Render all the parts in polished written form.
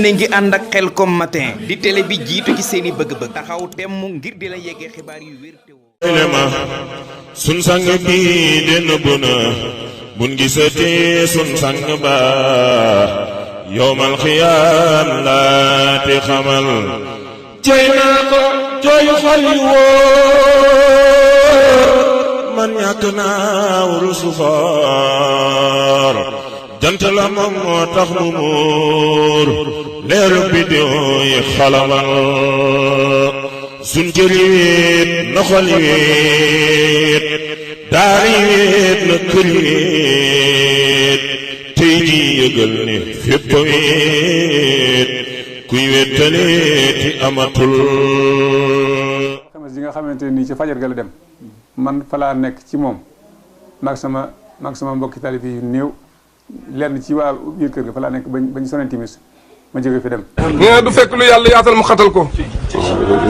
ne ngi ànd ak Khelcom matin di télé bi jiitu ci seeni bëgg-bëgg taxaw temm ngir di la yeggee xibaar yu wér te lema sun sang bi de nëbbu na bun gisatee sun sang ba yowmal xiyaam laati xamal jooy naa ko jooy xol yu wóor man ñàkk naa wuru sufoor jant la moom moo tax mu muur leeru biddiw yi xalamal sun jëli wéet na xol yi wéet daari wéet na kër yi wéet tey ji yëgal ne fépp wéet kuy wéttaleeti amatul. xames yi nga xamante nii ci fajar ga la dem man fa laa nekk ci moom maag sama mbokki taalibe yu néew lenn ci waa biir kër ga fa laa nekk bañ soneen timis ma jóge fi dem. nee na du fekk lu yàlla yaatal mu xatal ko.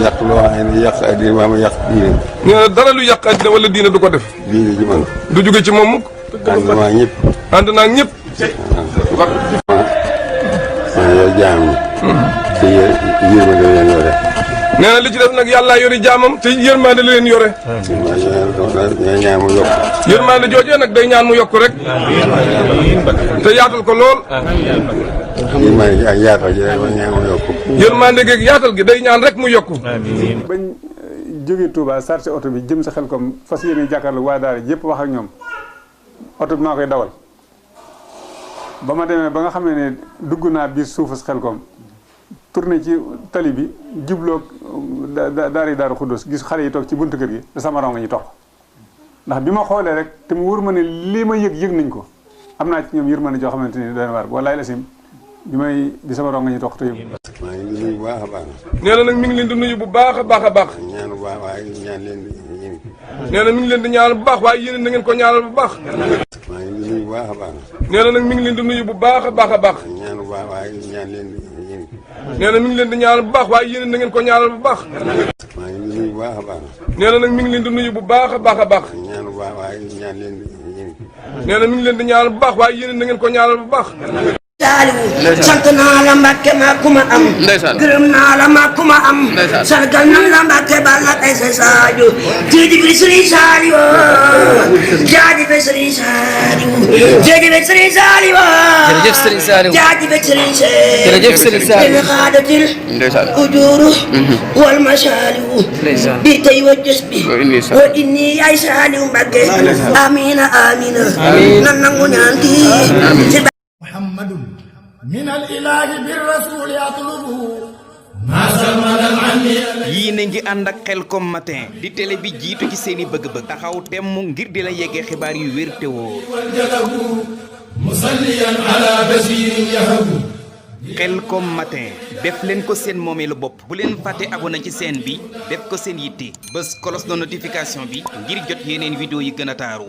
yàq loo xam ne yàq addina maa ma yàq diine. nee na dara lu yàq addina wala diine du ko def. diine ji man. du jóge ci moom mukk. ànd maa ñëpp. ànd naa ñëpp. yow jaam ñi. te yërmande leen yore. nee na li ci def nag yàlla yori jaamam te yërmande la leen yore. ñaan mu yokk. yërmande joojee nag day ñaan mu yokk rek. te yaatal ko lool. yërmande ak yaatal ji day ñaan mu yokk. yërmande geeg yaatal gi day ñaan rek mu yokk. bañ jógee Touba sarse oto bi jëm sa Khelcom fas yéene jàkkaarloo waa daara yëpp wax ak ñoom oto bi maa koy dawal ba ma demee ba nga xam ne dugg naa biir suufus Khelcom tourné ci tali bi jubloog daaru Xuddoos gis xale yi toog ci buntu kër gi da sama raw nga ñu toog ndax bi ma xoolee rek te mu wóor ma ne lii ma yëg nañ ko am naa ci ñoom yërmande joo xamante ni doy na waar wallaay la sim bi sama raw nga ñu toog te yëg. maa ngi nuyu bu baax a baax. nee na nag mi ngi leen di nuyu bu baax a baax a baax. ñaan bu baax waaye ñaan leen di. nee na mi ngi leen di ñaanal bu baax waaye yéen na ngeen ko ñaanal bu baax. maa ngi nuyu bu baax a baax. nee na nag mi ngi leen di nuyu bu baax a baax a baax. ñaan bu baax waaye ñaan leen di. nee na mi ngi leen di ñaanal bu baax waaye yéen na ngeen ko ñaanal bu baax. maa ngi nuyu bu baax a baax. nee na nag mi ngi leen di nuyu bu baax a baax a baax. ñaan bu baax waaye ñaan leen di. nee na mi ngi leen di ñaanal bu baax waaye yéen na ngeen ko ñaanal bu baax. sant naa la Mbàkke ma kuma am gërëm naa la ma kuma am sargal nan la Mbàkke balla ay sa saaju jërëjëf Sëriñ Saaliw jaajëf Sëriñ Saaliw jërëjëf Sëriñ Saaliw jërëjëf Sëriñ Saaliw jaajëf Sëriñ Saaliw jërëjëf Sëriñ Saaliw lil xaadatil ujuru wal masaaliw bi tey wa jës bi wa inni yaay Saaliw Mbàkke amina amina nan nangu ñaan gi محمد من الإله بالرسول يطلبه yii ne ngi ànd ak Khelcom matin di télé bi jiitu ci seeni bëgg-bëgg taxaw temm ngir di la yeggee xibaar yu wér te wóor Khelcom matin def leen ko seen moomeelu bopp bu leen fàtte abonné ci chaîne bi def ko seen yitte bës cloche de notification bi ngir jot yeneen vidéo yi gën a taaru